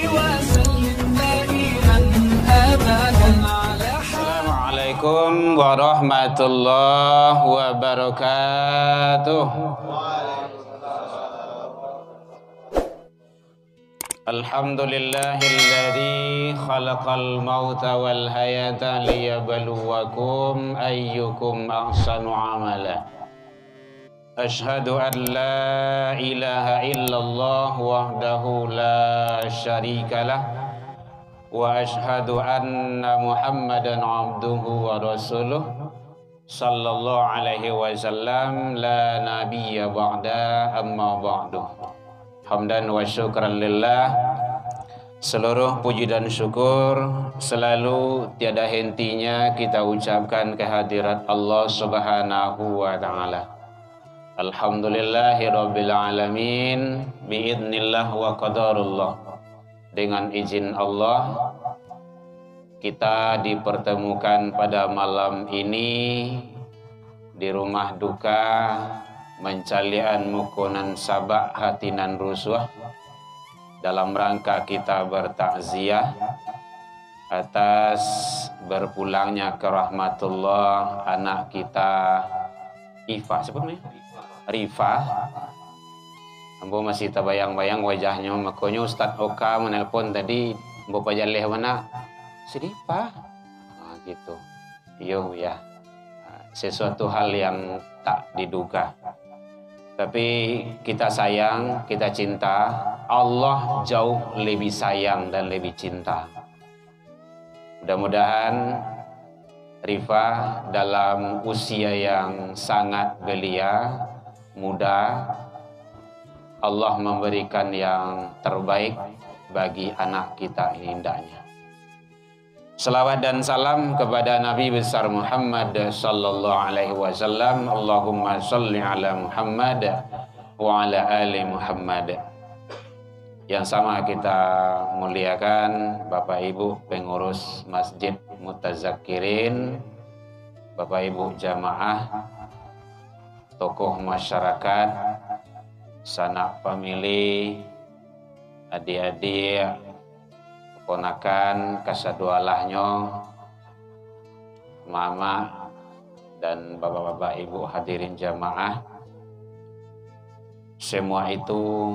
وسلم دائما أبدا على السلام عليكم ورحمة الله وبركاته. الحمد لله الذي خلق الموت والحياة ليبلوكم أيكم أحسن عملا. أشهد أن لا إله إلا الله وحده لا شريك له وأشهد أن محمدا عبده ورسوله صلى الله عليه وسلم لا نبي بعد أما بعد. Hamdan wa syukran lillah. Seluruh puji dan syukur selalu tiada hentinya kita ucapkan kehadirat Allah Subhanahu wa taala. Alhamdulillahi rabbil alamin biidznillah wa qadarullah. Dengan izin Allah kita dipertemukan pada malam ini di rumah duka mencalian mukonan sabak hatinan rusuh dalam rangka kita bertakziah atas berpulangnya ke rahmatullah anak kita Ifa, sebutnya Rifa. Ambo masih terbayang-bayang wajahnya, makanya Ustadz Oka menelpon tadi, ambo pajaleh mana Sidipa, gitu. Yo ya, sesuatu hal yang tak diduga. Tapi kita sayang, kita cinta, Allah jauh lebih sayang dan lebih cinta. Mudah-mudahan Rifa dalam usia yang sangat belia, muda, Allah memberikan yang terbaik bagi anak kita ini hendaknya. Salawat dan salam kepada Nabi besar Muhammad sallallahu alaihi wasallam. Allahumma shalli ala Muhammad wa ala ali Muhammad. Yang sama kita muliakan Bapak Ibu pengurus Masjid Mutazakkirin, Bapak Ibu jamaah, tokoh masyarakat, sanak famili, adik-adik, keponakan, kasadualahnya, mama dan bapak-bapak ibu hadirin jamaah. Semua itu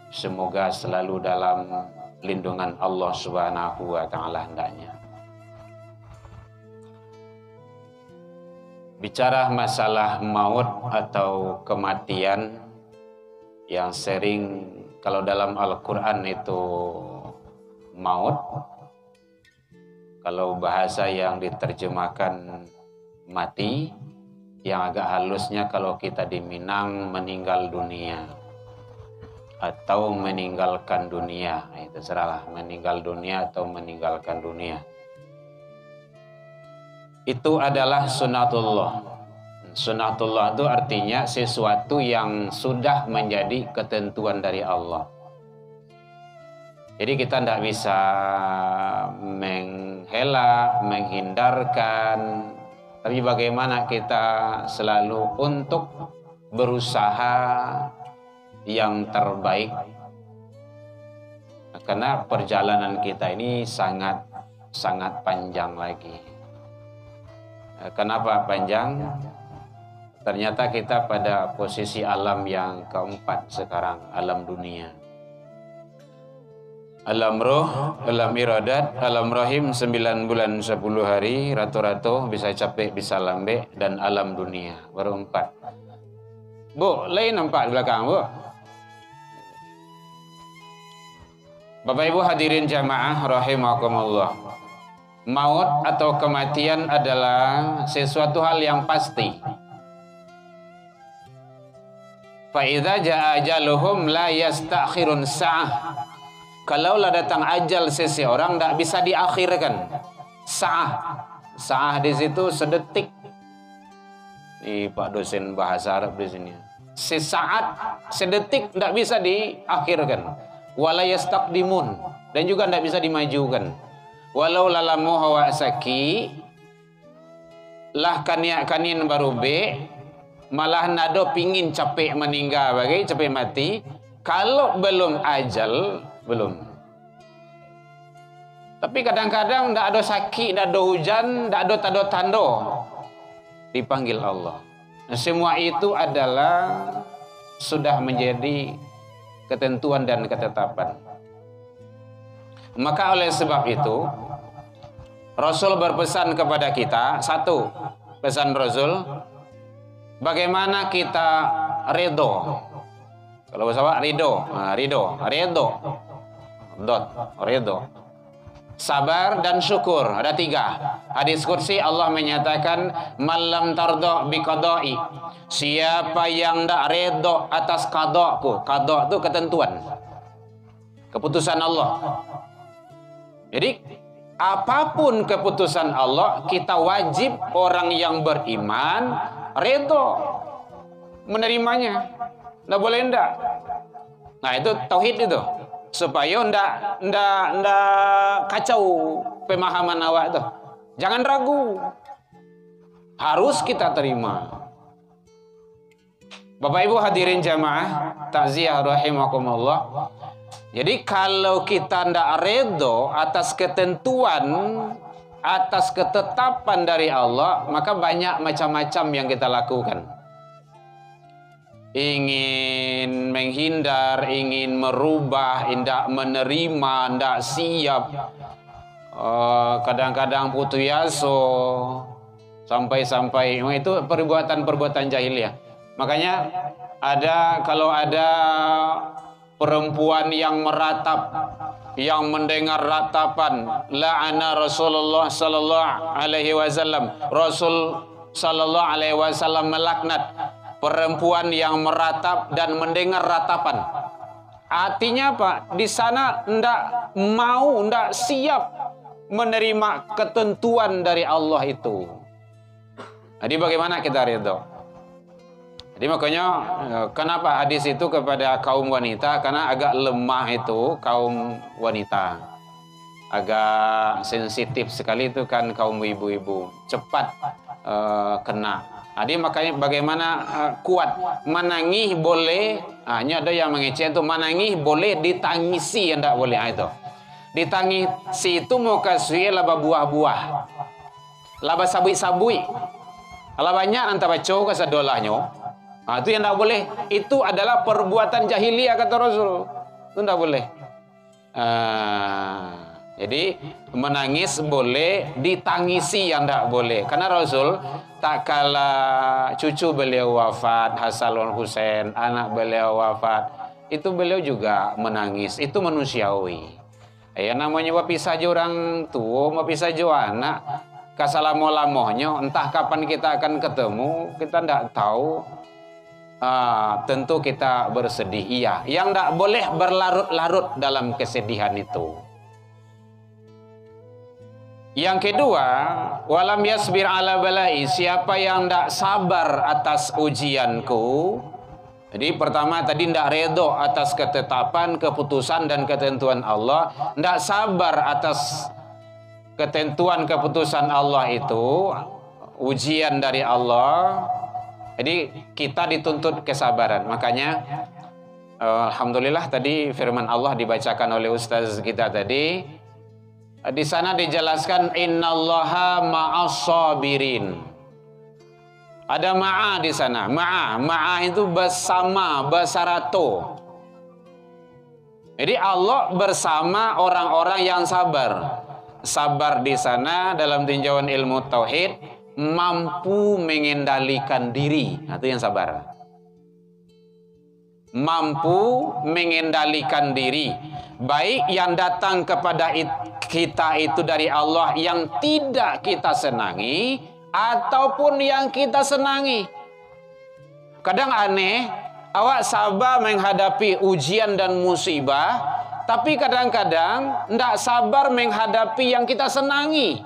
semoga selalu dalam lindungan Allah Subhanahu wa taala hendaknya. Bicara masalah maut atau kematian yang sering kalau dalam Al-Qur'an itu maut, kalau bahasa yang diterjemahkan mati, yang agak halusnya kalau kita di Minang meninggal dunia atau meninggalkan dunia, itu seralah meninggal dunia atau meninggalkan dunia. Itu adalah sunatullah. Sunatullah itu artinya sesuatu yang sudah menjadi ketentuan dari Allah. Jadi kita tidak bisa menghela, menghindarkan, tapi bagaimana kita selalu untuk berusaha yang terbaik. Karena perjalanan kita ini sangat panjang lagi. Kenapa panjang? Ternyata kita pada posisi alam yang keempat sekarang, alam dunia. Alam roh, alam iradat, alam rahim 9 bulan 10 hari, ratu-ratu bisa capek, bisa lambe, dan alam dunia, baru 4. Bu, lain 4 belakang, Bu. Bapak Ibu hadirin jamaah rahimakumullah. Maut atau kematian adalah sesuatu hal yang pasti. Fa idza jaa ajaluhum la yastakhirun sa'ah. Kalaulah datang ajal seseorang tidak bisa diakhirkan. Sa'ah di situ sedetik. Ini Pak dosen bahasa Arab di sini. Sesaat, sedetik tidak bisa diakhirkan. Wala yastaqdimun, dan juga tidak bisa dimajukan. Walau lalamu hawa saki lah kanin baru be, malah nado pingin capek meninggal bagi capek mati. Kalau belum ajal, belum. Tapi kadang-kadang tidak ada sakit, tidak ada hujan, tidak ada tanda-tanda, dipanggil Allah. Nah, semua itu adalah sudah menjadi ketentuan dan ketetapan. Maka oleh sebab itu Rasul berpesan kepada kita, satu pesan Rasul, bagaimana kita ridho. Kalau bahasa Arab ridho, ridho. Sabar dan syukur, ada 3. Hadis kursi Allah menyatakan, malam tardo biqadai, siapa yang tidak ridho atas qadaku. Qada itu ketentuan, keputusan Allah. Jadi apapun keputusan Allah, kita wajib orang yang beriman ridho menerimanya. Tidak boleh ndak. Nah, itu tauhid itu. Supaya ndak kacau pemahaman awak itu. Jangan ragu. Harus kita terima. Bapak Ibu hadirin jamaah takziah rahimakumullah. Jadi kalau kita ndak ridho atas ketentuan, atas ketetapan dari Allah, maka banyak macam-macam yang kita lakukan. Ingin menghindar, ingin merubah, tidak menerima, tidak siap. Kadang-kadang putus asa, sampai-sampai itu perbuatan-perbuatan jahiliyah. Makanya kalau ada perempuan yang meratap, yang mendengar ratapan, la'ana Rasulullah sallallahu alaihi wasallam, Rasul sallallahu alaihi wasallam melaknat perempuan yang meratap dan mendengar ratapan. Artinya apa? Di sana ndak siap menerima ketentuan dari Allah itu. Jadi bagaimana kita ridho? Jadi makanya kenapa hadis itu kepada kaum wanita? Karena agak lemah itu kaum wanita, agak sensitif sekali itu kan kaum ibu-ibu, cepat kena. Jadi makanya bagaimana kuat menangis boleh, hanya ada yang mengecek itu menangis boleh, ditangisi yang tidak boleh itu. Ditangisi itu mau kasih laba buah-buah, laba sabui-sabui, kalau banyak nanti baca ke sedolahnya. Itu yang tidak boleh. Itu adalah perbuatan jahiliyah kata Rasul. Itu tidak boleh. Jadi menangis boleh, ditangisi yang tidak boleh. Karena Rasul tak kala cucu beliau wafat, Hasan dan Husain, anak beliau wafat, itu beliau juga menangis. Itu manusiawi. Ya namanya berpisah saja orang tua, berpisah saja anak. Kasalamo-lamohnya, entah kapan kita akan ketemu, kita tidak tahu. Tentu kita bersedih, iya. Yang tidak boleh berlarut-larut dalam kesedihan itu. Yang kedua, walam yasbir ala balai, siapa yang tidak sabar atas ujianku. Jadi pertama tadi tidak ridho atas ketetapan, keputusan dan ketentuan Allah, tidak sabar atas ketentuan keputusan Allah itu, ujian dari Allah. Jadi kita dituntut kesabaran. Makanya alhamdulillah tadi firman Allah dibacakan oleh ustaz kita tadi. Di sana dijelaskan innallaha ma'as-sabirin. Ada ma'a di sana. Ma'a itu bersama, bersarato. Jadi Allah bersama orang-orang yang sabar. Sabar di sana dalam tinjauan ilmu tauhid mampu mengendalikan diri. Itu yang sabar. Mampu mengendalikan diri. Baik yang datang kepada kita itu dari Allah yang tidak kita senangi, ataupun yang kita senangi. Kadang aneh, awak sabar menghadapi ujian dan musibah, tapi kadang-kadang tidak sabar menghadapi yang kita senangi.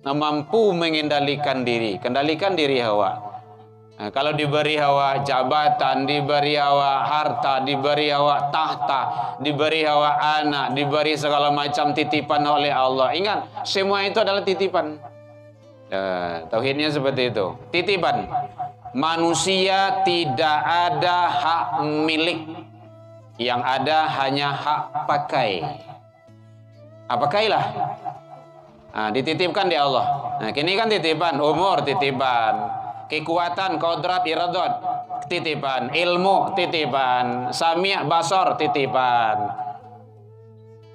Mampu mengendalikan diri, kendalikan diri awak. Nah, kalau diberi awak jabatan, diberi awak harta, diberi awak tahta, diberi awak anak, diberi segala macam titipan oleh Allah. Ingat, semua itu adalah titipan. Tauhidnya seperti itu. Titipan. Manusia tidak ada hak milik. Yang ada hanya hak pakai. Pakailah. Nah, dititipkan di Allah. Nah, kini kan titipan, umur titipan, kekuatan, kodrat, iradot, titipan, ilmu titipan, sami' basar titipan.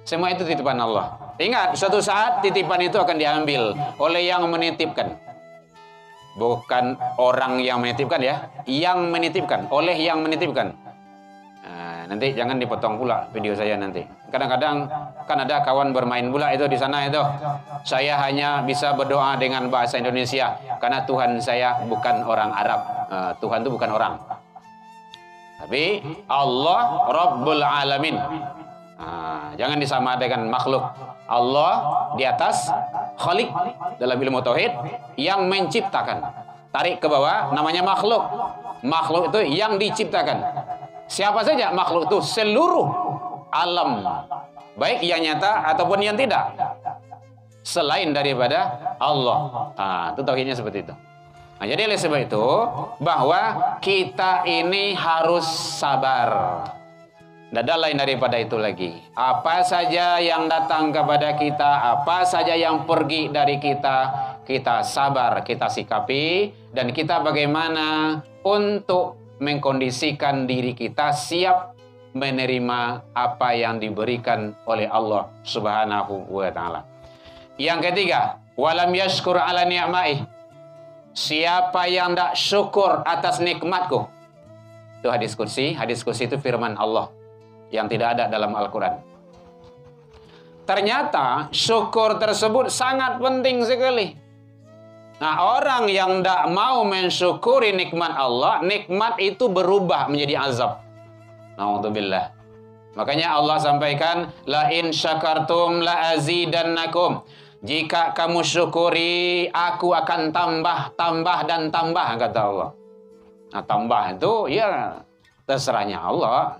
Semua itu titipan Allah. Ingat, suatu saat titipan itu akan diambil oleh yang menitipkan. Bukan orang yang menitipkan ya, yang menitipkan, oleh yang menitipkan. Nah, nanti jangan dipotong pula video saya nanti. Kadang-kadang kan ada kawan bermain pula itu di sana itu. Saya hanya bisa berdoa dengan bahasa Indonesia karena Tuhan saya bukan orang Arab. Tuhan itu bukan orang. Tapi Allah Rabbul Alamin. Jangan disama dengan makhluk. Allah di atas, Khalik dalam ilmu tauhid yang menciptakan. Tarik ke bawah namanya makhluk. Makhluk itu yang diciptakan. Siapa saja makhluk itu? Seluruh alam, baik yang nyata ataupun yang tidak, selain daripada Allah. Itu tauhidnya seperti itu. Jadi oleh sebab itu bahwa kita ini harus sabar. Tidak ada lain daripada itu lagi. Apa saja yang datang kepada kita, apa saja yang pergi dari kita, kita sabar, kita sikapi, dan kita bagaimana untuk mengkondisikan diri kita siap menerima apa yang diberikan oleh Allah Subhanahu wa Ta'ala. Yang ketiga, walam yashkur ala ni'mai. Siapa yang tidak syukur atas nikmatku. Itu hadis kursi itu firman Allah yang tidak ada dalam Al-Quran. Ternyata syukur tersebut sangat penting sekali. Nah, orang yang tidak mau mensyukuri nikmat Allah, nikmat itu berubah menjadi azab. Na'udzubillah. Makanya Allah sampaikan, la in syakartum la azidannakum. Jika kamu syukuri, aku akan tambah dan tambah, kata Allah. Nah, tambah itu ya terserahnya Allah.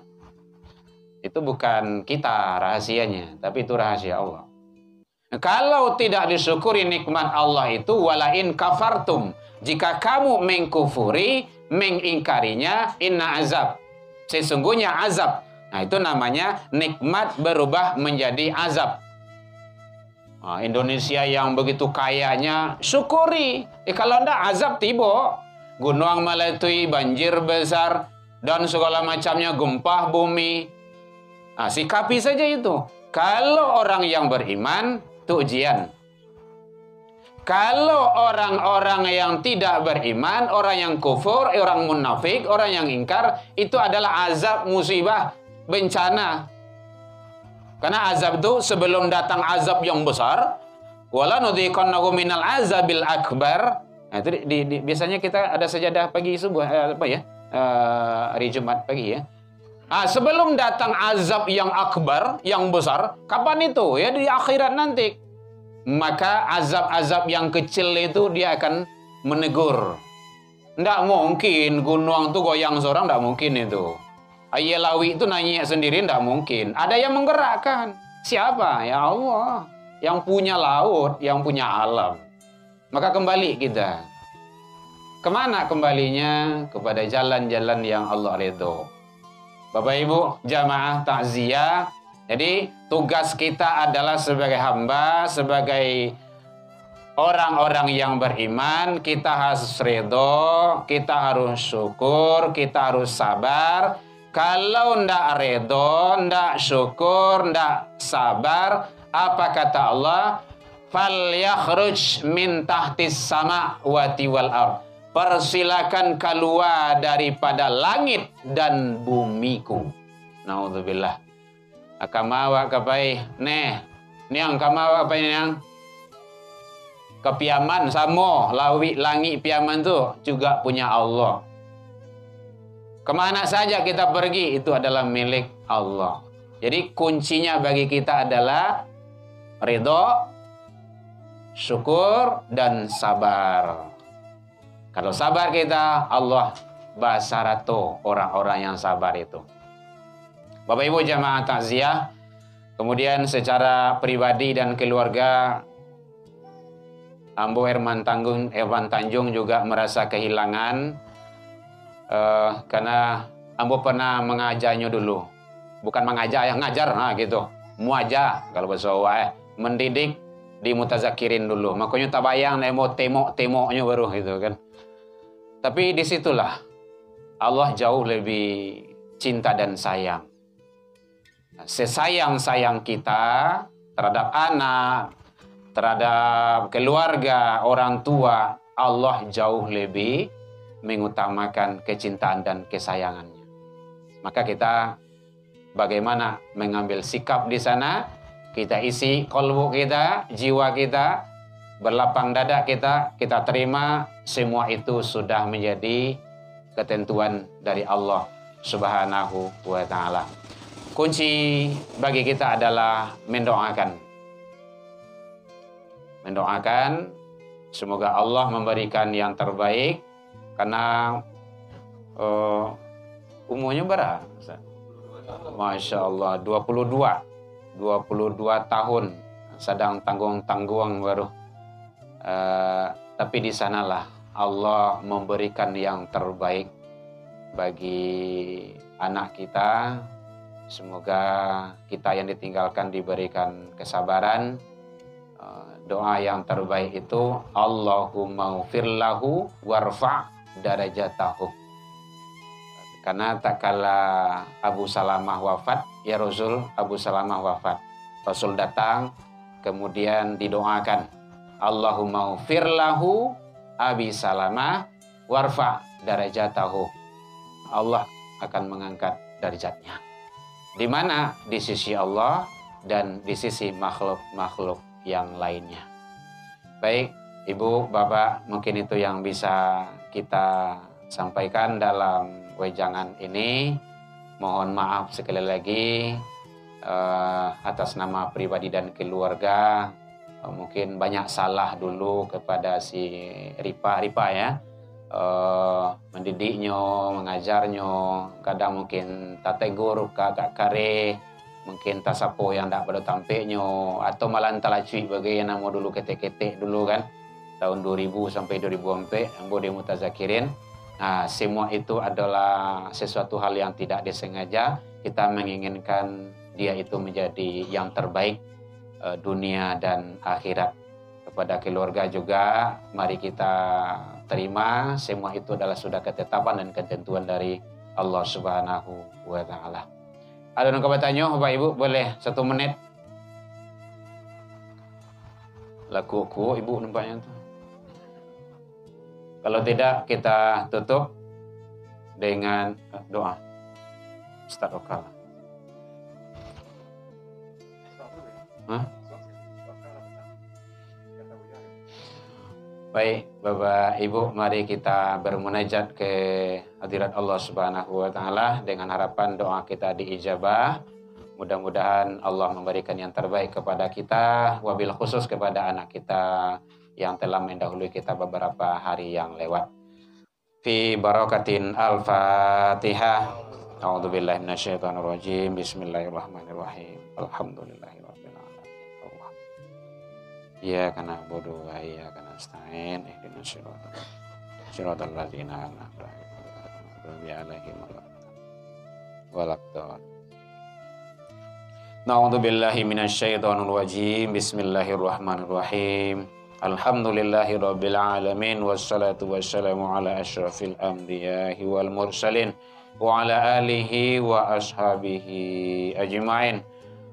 Itu bukan kita rahasianya, tapi itu rahasia Allah. Kalau tidak disyukuri nikmat Allah itu, walain kafartum, jika kamu mengkufuri, mengingkarinya, inna azab, sesungguhnya azab. Nah, itu namanya nikmat berubah menjadi azab. Indonesia yang begitu kayanya, syukuri. Kalau enggak, azab tiba. Gunung meletui, banjir besar, dan segala macamnya, gempa bumi. Sikapi saja itu. Kalau orang yang beriman, itu ujian. Kalau orang-orang yang tidak beriman, orang yang kufur, orang munafik, orang yang ingkar, itu adalah azab, musibah, bencana. Karena azab itu sebelum datang azab yang besar, wala nudhiqannahu minal azabil akbar. Nah, itu biasanya kita ada sajadah pagi subuh, hari Jumat pagi ya. Sebelum datang azab yang akbar, yang besar, kapan itu? Ya di akhirat nanti. Maka azab-azab yang kecil itu dia akan menegur. Tidak mungkin gunung itu goyang seorang, tidak mungkin itu. Ayelawi itu nanya sendiri, tidak mungkin. Ada yang menggerakkan. Siapa? Ya Allah. Yang punya laut, yang punya alam. Maka kembali kita. Kemana kembalinya? Kepada jalan-jalan yang Allah ridho. Bapak Ibu jamaah takziah, jadi tugas kita adalah sebagai hamba, sebagai orang-orang yang beriman, kita harus ridho, kita harus syukur, kita harus sabar. Kalau ndak ridho, ndak syukur, ndak sabar, apa kata Allah? Falyakhruj min tahtis samawati wal ardh. Persilakan keluar daripada langit dan bumiku. Naudzubillah. Akamawa kapai niang kamawa kapai niang kepiaman samo lawi langi piaman tu juga punya Allah. Kemana saja kita pergi itu adalah milik Allah. Jadi kuncinya bagi kita adalah ridho, syukur, dan sabar. Kalau sabar kita, Allah basaratu orang-orang yang sabar itu. Bapak Ibu jamaah takziah, kemudian secara pribadi dan keluarga, Ambo Herman Tanjung juga merasa kehilangan karena Ambo pernah mengajarnya dulu. Bukan mengajar, ngajar gitu. Muaja kalau bahasa mendidik di mutazakirin dulu. Makanya tak bayang mau temok-temoknya baru gitu kan. Tapi disitulah Allah jauh lebih cinta dan sayang. Sesayang-sayang kita terhadap anak, terhadap keluarga, orang tua, Allah jauh lebih mengutamakan kecintaan dan kesayangannya. Maka kita bagaimana mengambil sikap di sana, kita isi kolbu kita, jiwa kita, berlapang dada kita terima, semua itu sudah menjadi ketentuan dari Allah Subhanahu wa ta'ala. Kunci bagi kita adalah mendoakan. Mendoakan semoga Allah memberikan yang terbaik, karena umurnya berapa? Masya Allah, 22 tahun, sedang tanggung-tanggung baru. Tapi di sanalah Allah memberikan yang terbaik bagi anak kita. Semoga kita yang ditinggalkan diberikan kesabaran. Doa yang terbaik itu Allahumma ufirlahu warfa' darajatahu. Karena tak kala Abu Salamah wafat, ya Rasul, Abu Salamah wafat. Rasul datang, kemudian didoakan, Allahumma ufirlahu Abi Salamah warfa' darajatahu. Allah akan mengangkat derajatnya. Di mana? Di sisi Allah dan di sisi makhluk-makhluk yang lainnya. Baik, Ibu, Bapak, mungkin itu yang bisa kita sampaikan dalam wejangan ini. Mohon maaf sekali lagi atas nama pribadi dan keluarga. Mungkin banyak salah dulu kepada si Ripa ya. Mendidiknya, mengajarnya, kadang mungkin tak tegur, kakak kare, mungkin tak sapo yang tak pada tampeknya, atau malah entah lacui bagi yang nama dulu ketek-ketek dulu kan, tahun 2000 sampai 2004, ambo di mutazakirin. Nah, semua itu adalah sesuatu hal yang tidak disengaja. Kita menginginkan dia itu menjadi yang terbaik dunia dan akhirat. Kepada keluarga juga, mari kita terima semua itu adalah sudah ketetapan dan ketentuan dari Allah Subhanahu wa ta'ala. Ada yang bertanya, Bapak Ibu, boleh 1 menit? Laku Ibu nampaknya tuh. Kalau tidak, kita tutup dengan doa. Ustaz Okal. Hah? Baik, Bapak Ibu, mari kita bermunajat ke hadirat Allah Subhanahu wa ta'ala dengan harapan doa kita diijabah. Mudah-mudahan Allah memberikan yang terbaik kepada kita, wabil khusus kepada anak kita yang telah mendahului kita beberapa hari yang lewat. Fi barakatin al-Fatihah. A'udzubillahi minasyaitonirrajim. Bismillahirrahmanirrahim. Alhamdulillahirabbil alamin. Iyyaka na'budu wa iyyaka nasta'in. Ihdinas siratal ladzina an'amta 'alaihim waladdallin. Na'udzubillahi minasyaitonirrajim. Bismillahirrahmanirrahim. Alhamdulillahirabbil alamin wassalatu wassalamu ala asyrafil anbiya'i wal mursalin wa ala alihi wa ashabihi ajmain.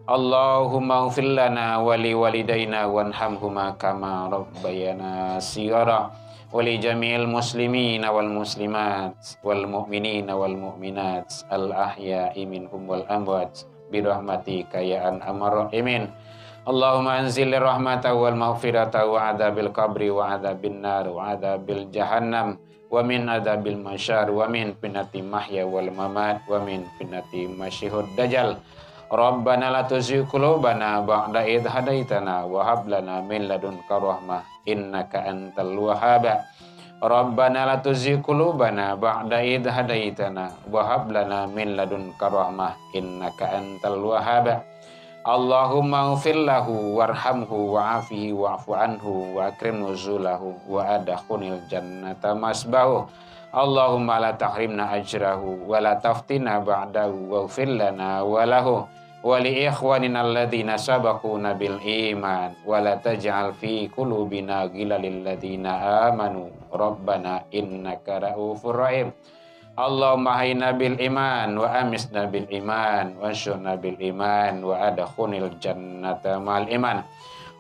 Allahumma ighfir lana wa li walidayna wanhamhuma kama rabbayana shighara wa li jami'il muslimina wal muslimat wal mu'minina wal mu'minat al ahya'i minhum wal amwat bi rahmatika ya arhamar rahimin. Allahumma anzil rahmata wal maghfirata wa adzabil qabri wa adzabin nar wa adzabil jahannam wa min adzabil masyar wa min fitnatil mahya wal mamat wa min fitnatil masyihud dajjal. Rabbana la tuzigh qulubana ba'da idh hadaitana wa hab lana min ladunka rahmah innaka antal wahhab. Rabbana la tuzigh qulubana ba'da idh hadaitana wa hab lana min ladunka rahmah innaka antal wahhab. Allahumma ighfir lahu warhamhu wa'afihi wa'fu anhu wa akrim nuzulahu wa adkhilil jannata masbahu. Allahumma la tahrimna ajrahu wa la taftina ba'dahu waghfir lana wa lahu wa li ikhwanina alladzina sabaquna bil iman wa la taj'al fi qulubina ghillan lil ladzina amanu rabbana innaka ra'ufur rahim. Allahumma hayna bil iman wa amisna bil iman wa syurna bil iman wa adkhunil jannata mal iman.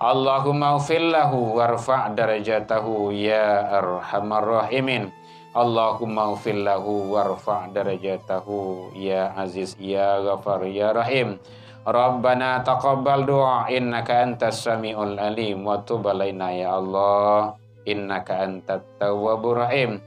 Allahumma ufir lahu warfa' darajatahu ya arhamar rahimin. Allahumma ufir lahu warfa' darajatahu ya aziz ya ghafar ya rahim. Rabbana taqabbal du'a innaka antas samiul alim wa tub alaina ya Allah innaka antat tawwabur rahim.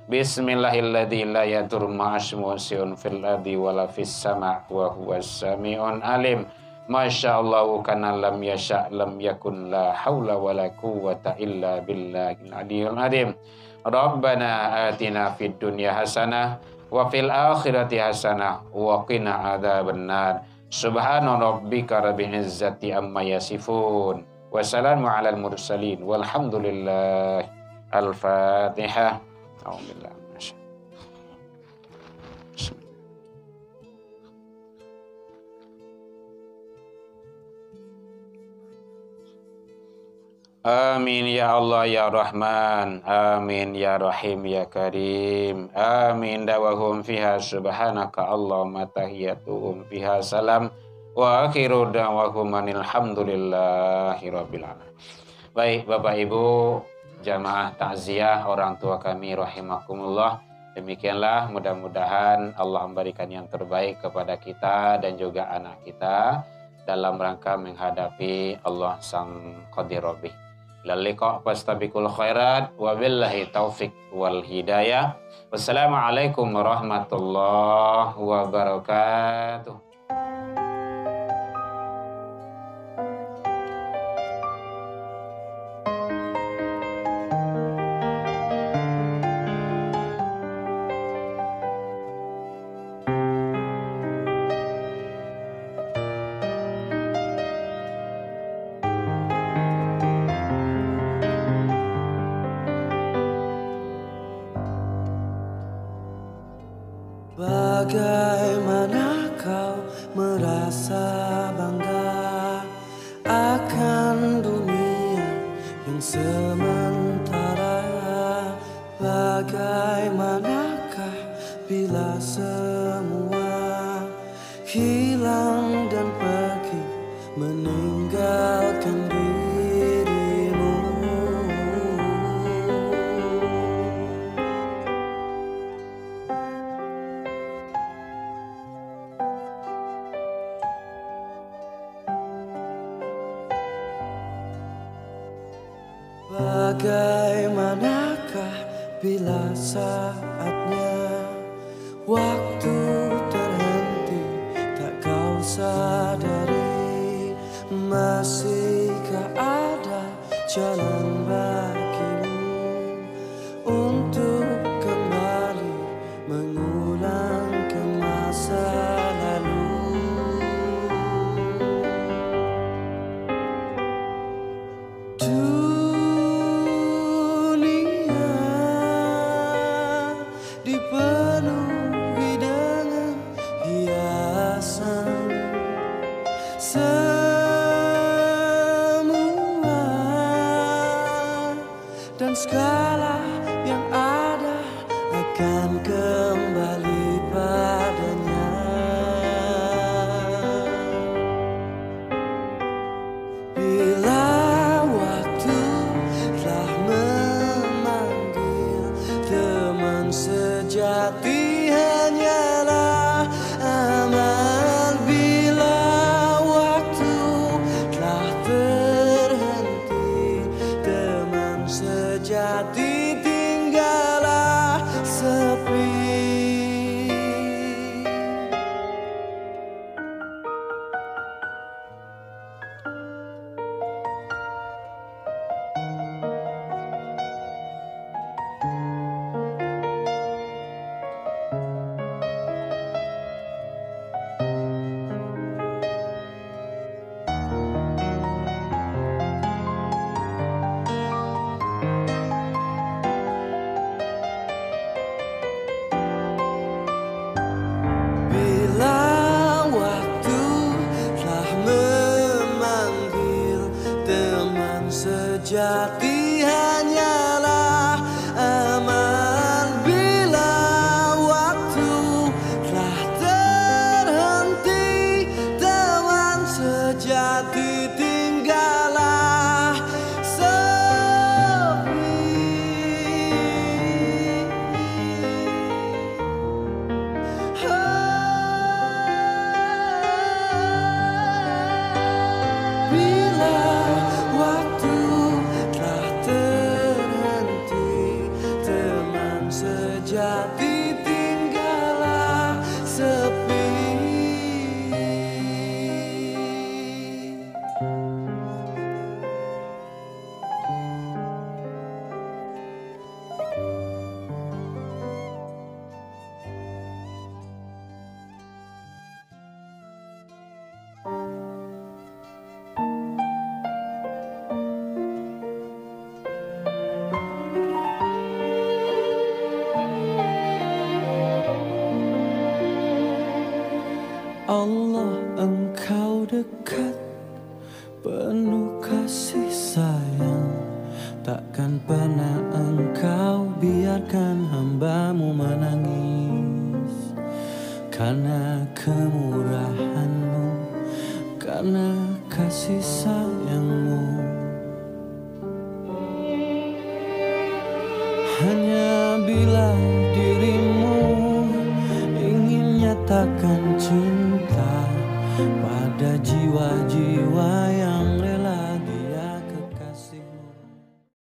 Bismillahilladzi la yadur ma'asmu syai'un fil ardi wala fis sama' wa huwas sami'un alim. Masyaallah kana lam yasha' lam yakun la haula wala quwwata illa billahil aliyyil azim. Rabbana atina fid dunya hasanah wa fil akhirati hasanah wa qina adzabannar. Subhana rabbika rabbil izzati amma yasifun. Wassalamu alal mursalin walhamdulillah. Al-Fatihah. Alhamdulillah. Amin ya Allah ya Rahman. Amin ya Rahim ya Karim. Amin dawahum fiha subhanaka Allahumma tahiyyatuhum fiha salam. Wa akhiru da'wahum alhamdulillahi rabbil alamin. Baik Bapak Ibu jamaah takziah orang tua kami rahimakumullah. Demikianlah mudah-mudahan Allah memberikan yang terbaik kepada kita dan juga anak kita dalam rangka menghadapi Allah Sang Qadir Rabbih. Laliqa fastabiqul khairat wa billahi taufik wal hidayah. Wassalamualaikum warahmatullahi wabarakatuh. Bagaimana kau merasa bangga akan dunia yang sementara? Bagaimanakah bila semua hilang dan pergi meninggalkan dirimu? Bagaimanakah bila saatnya waktu terhenti tak kau sadari? Masihkah ada jalan bagimu untuk kembali mengulang ke masa lalu? Dipenuhi dengan hiasan semua dan segala yang ada akan kembali padanya. Bila waktu telah memanggil, teman sejati hanyalah amal. Bila waktu telah terhenti, teman sejati tinggallah sepi. sejati hanyalah aman bila waktu telah terhenti. Teman sejati tinggallah sepi. Bila waktu telah terhenti, teman sejati tinggallah sepi. Allah, Engkau dekat, penuh kasih sayang. Takkan pernah Engkau biarkan hamba-Mu menangis. Karena kemurahan-Mu, karena kasih sayang-Mu. Hanya bila dirimu ingin nyatakan cinta pada jiwa